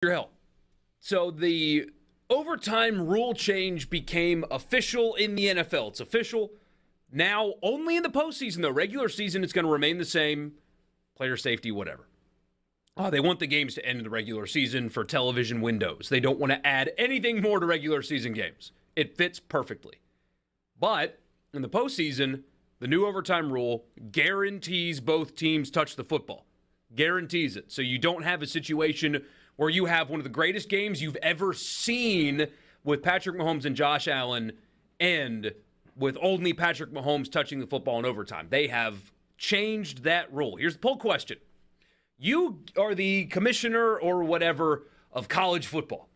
your help. So the overtime rule change became official in the NFL. It's official now only in the postseason, though. Regular season, it's going to remain the same. Player safety, whatever. They want the games to end in the regular season for television windows. They don't want to add anything more to regular season games. It fits perfectly. But in the postseason, the new overtime rule guarantees both teams touch the football. Guarantees it. So you don't have a situation where you have one of the greatest games you've ever seen with Patrick Mahomes and Josh Allen end with only Patrick Mahomes touching the football in overtime. They have changed that rule. Here's the poll question. You are the commissioner or whatever of college football,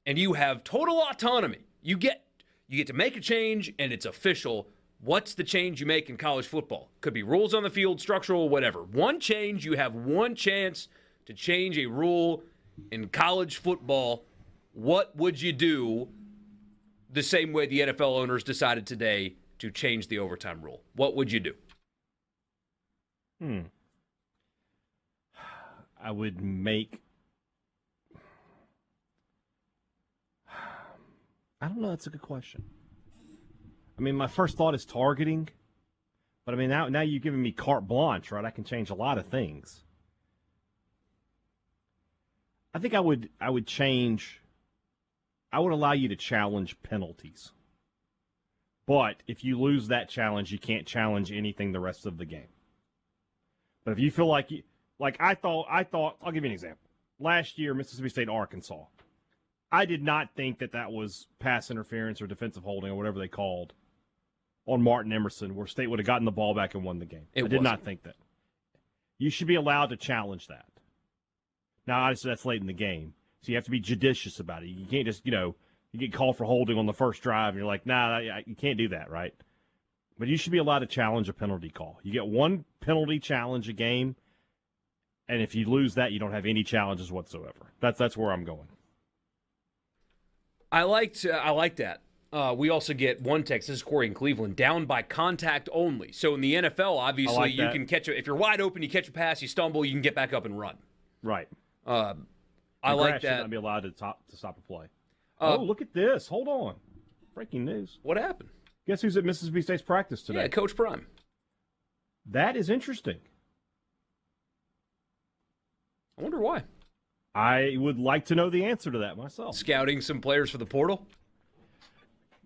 and you have total autonomy. You get to make a change, and it's official. What's the change you make in college football? Could be rules on the field, structural, whatever. One change, you have one chance to change a rule in college football. What would you do the same way the NFL owners decided today to change the overtime rule? What would you do? I would make... I don't know. That's a good question. I mean, my first thought is targeting. But, I mean, now you're giving me carte blanche, right? I can change a lot of things. I think I would change... I would allow you to challenge penalties. But if you lose that challenge, you can't challenge anything the rest of the game. But if you feel like I thought, I'll give you an example. Last year, Mississippi State, Arkansas. I did not think that was pass interference or defensive holding or whatever they called on Martin Emerson, where State would have gotten the ball back and won the game. I did not think that. You should be allowed to challenge that. Now, obviously, that's late in the game, so you have to be judicious about it. You can't just, you get called for holding on the first drive, and you're like, nah, you can't do that, right? But you should be allowed to challenge a penalty call. You get one penalty challenge a game, and if you lose that, you don't have any challenges whatsoever. That's where I'm going. I like that. We also get one text. This is Corey in Cleveland. Down by contact only. So in the NFL, obviously, you can catch if you're wide open, you catch a pass, you stumble, you can get back up and run. Right. I like that. Should not be allowed to stop a play. Look at this. Hold on. Breaking news. What happened? Guess who's at Mississippi State's practice today? Yeah, Coach Prime. That is interesting. I wonder why. I would like to know the answer to that myself. Scouting some players for the portal?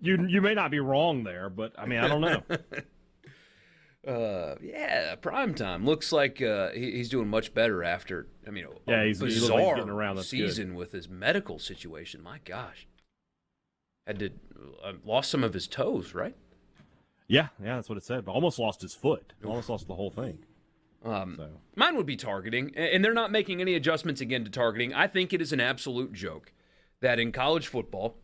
You may not be wrong there, but, I mean, I don't know. Yeah, prime time. Looks like he's doing much better after, he's bizarre getting around. That's season good. With his medical situation. My gosh. Lost some of his toes, right? Yeah, that's what it said. But almost lost his foot. Almost lost the whole thing. Mine would be targeting, and they're not making any adjustments again to targeting. I think it is an absolute joke that in college football,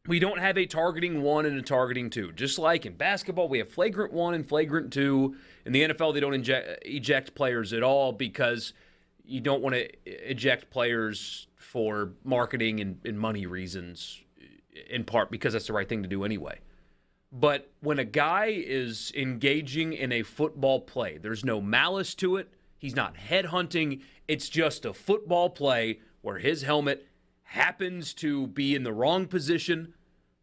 we don't have a targeting 1 and a targeting 2. Just like in basketball, we have flagrant 1 and flagrant 2. In the NFL, they don't eject players at all because you don't want to eject players for marketing and money reasons, in part because that's the right thing to do anyway. But when a guy is engaging in a football play, there's no malice to it. He's not headhunting. It's just a football play where his helmet happens to be in the wrong position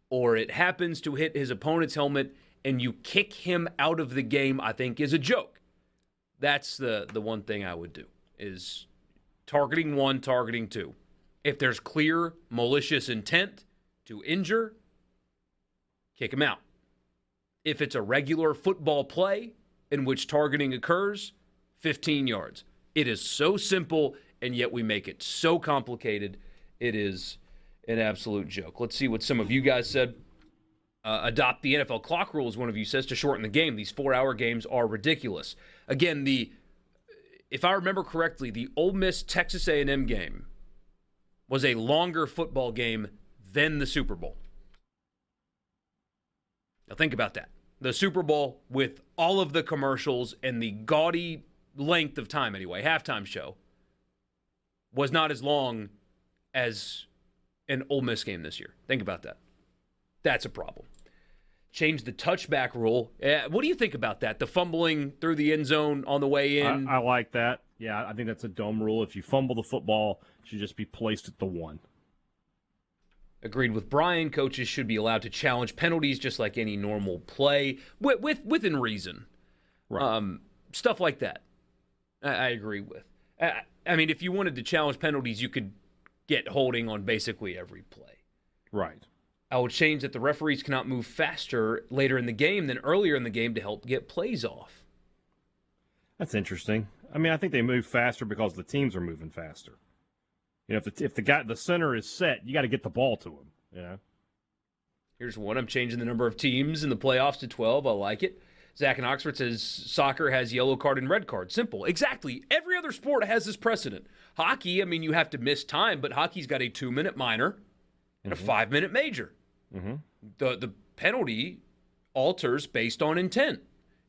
or it happens to hit his opponent's helmet and you kick him out of the game, I think is a joke. That's the one thing I would do is targeting 1, targeting 2. If there's clear malicious intent to injure, kick him out. If it's a regular football play in which targeting occurs, 15 yards. It is so simple, and yet we make it so complicated. It is an absolute joke. Let's see what some of you guys said. Adopt the NFL clock rules, one of you says, to shorten the game. These 4-hour games are ridiculous. Again, if I remember correctly, the Ole Miss Texas A&M game was a longer football game than the Super Bowl. Now think about that. The Super Bowl, with all of the commercials and the gaudy length of time anyway, halftime show, was not as long as an Ole Miss game this year. Think about that. That's a problem. change the touchback rule. What do you think about that? The fumbling through the end zone on the way in? I like that. Yeah, I think that's a dumb rule. If you fumble the football, it should just be placed at the 1. Agreed with Brian. Coaches should be allowed to challenge penalties just like any normal play, within reason. Right. Stuff like that. I agree with. I mean, if you wanted to challenge penalties, you could get holding on basically every play. Right. I would change that the referees cannot move faster later in the game than earlier in the game to help get plays off. That's interesting. I mean, I think they move faster because the teams are moving faster. You know, if the center is set, you got to get the ball to him. You know. Here's one. I'm changing the number of teams in the playoffs to 12. I like it. Zach in Oxford says soccer has yellow card and red card. Simple. Exactly. Every other sport has this precedent. Hockey, I mean, you have to miss time, but hockey's got a 2-minute minor and a 5-minute major. Mm-hmm. The penalty alters based on intent.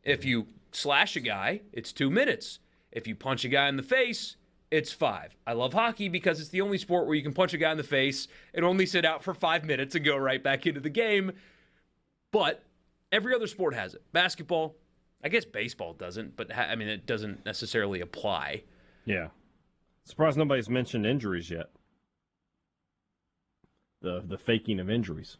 If you slash a guy, it's 2 minutes. If you punch a guy in the face, it's 5. I love hockey because it's the only sport where you can punch a guy in the face and only sit out for 5 minutes and go right back into the game. But every other sport has it. Basketball, I guess baseball doesn't, but I mean, it doesn't necessarily apply. Yeah. Surprised nobody's mentioned injuries yet. The faking of injuries.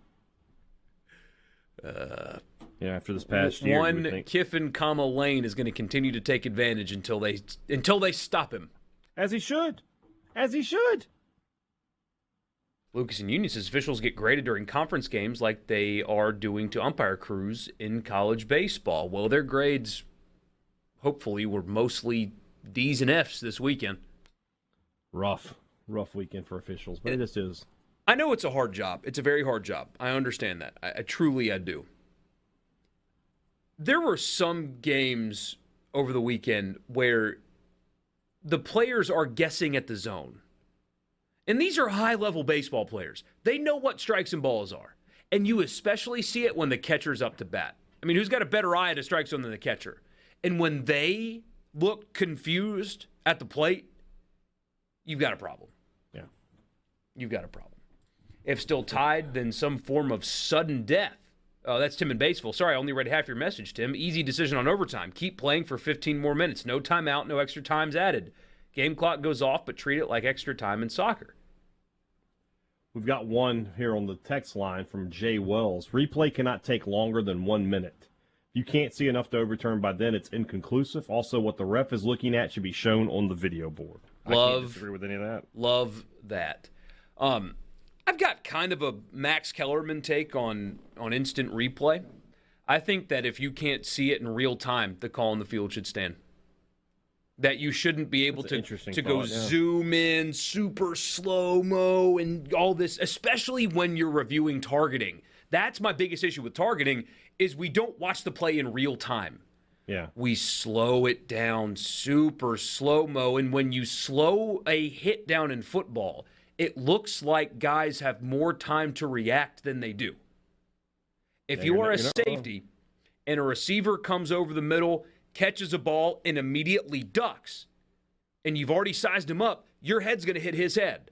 After this past year. One Kiffin, Lane is going to continue to take advantage until they stop him. As he should. As he should. Lucas and Union says officials get graded during conference games like they are doing to umpire crews in college baseball. Well, their grades, hopefully, were mostly D's and F's this weekend. Rough weekend for officials, but it just is. I know it's a hard job. It's a very hard job. I understand that. I truly do. There were some games over the weekend where the players are guessing at the zone. And these are high-level baseball players. They know what strikes and balls are. And you especially see it when the catcher's up to bat. I mean, who's got a better eye at a strike zone than the catcher? And when they look confused at the plate, you've got a problem. Yeah. You've got a problem. If still tied, then some form of sudden death. Oh, that's Tim in Batesville. Sorry, I only read half your message, Tim. Easy decision on overtime. Keep playing for 15 more minutes. No timeout, no extra times added. Game clock goes off, but treat it like extra time in soccer. We've got one here on the text line from Jay Wells. Replay cannot take longer than 1 minute. You can't see enough to overturn by then. It's inconclusive. Also, what the ref is looking at should be shown on the video board. I can't disagree with any of that. Love that. I've got kind of a Max Kellerman take on instant replay. I think that if you can't see it in real time, the call on the field should stand. That you shouldn't be able to go zoom in, super slow-mo, and all this, especially when you're reviewing targeting. That's my biggest issue with targeting, is we don't watch the play in real time. Yeah. We slow it down, super slow-mo, and when you slow a hit down in football, it looks like guys have more time to react than they do. If you are a safety and a receiver comes over the middle, catches a ball, and immediately ducks, and you've already sized him up, your head's going to hit his head.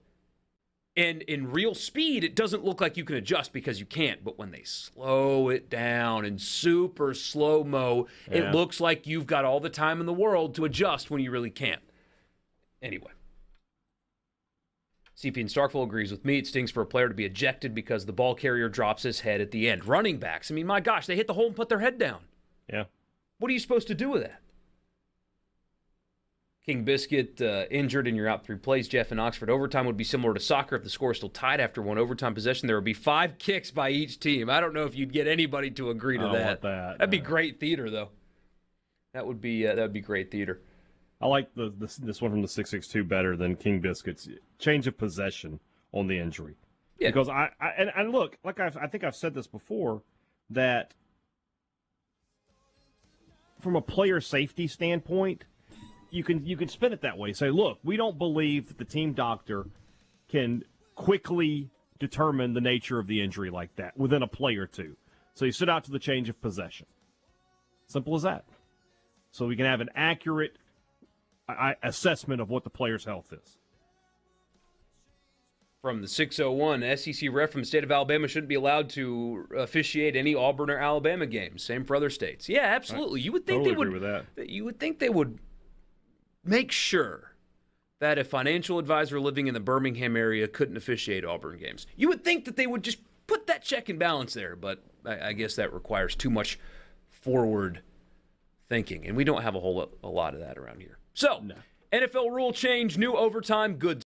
And in real speed, it doesn't look like you can adjust because you can't. But when they slow it down in super slow-mo, it looks like you've got all the time in the world to adjust when you really can't. Anyway. CP in Starkville agrees with me. It stings for a player to be ejected because the ball carrier drops his head at the end. Running backs, I mean, my gosh, they hit the hole and put their head down. Yeah. What are you supposed to do with that? King Biscuit injured and you're out 3 plays. Jeff in Oxford. Overtime would be similar to soccer. If the score is still tied after one overtime possession, there would be 5 kicks by each team. I don't know if you'd get anybody to agree to that. That'd be great theater, though. That would be great theater. I like this one from the 662 better than King Biscuit's change of possession on the injury. Yeah. Because I look, like I think I've said this before, that from a player safety standpoint, you can spin it that way. Say, look, we don't believe that the team doctor can quickly determine the nature of the injury like that within a play or two. So you sit out to the change of possession. Simple as that. So we can have an accurate assessment of what the player's health is. From the 601, SEC ref from the state of Alabama shouldn't be allowed to officiate any Auburn or Alabama games. Same for other states. Yeah, absolutely. You would think totally they would. agree with that. You would think they would make sure that a financial advisor living in the Birmingham area couldn't officiate Auburn games. You would think that they would just put that check and balance there, but I guess that requires too much forward thinking, and we don't have a lot of that around here. So, NFL rule change, new overtime, good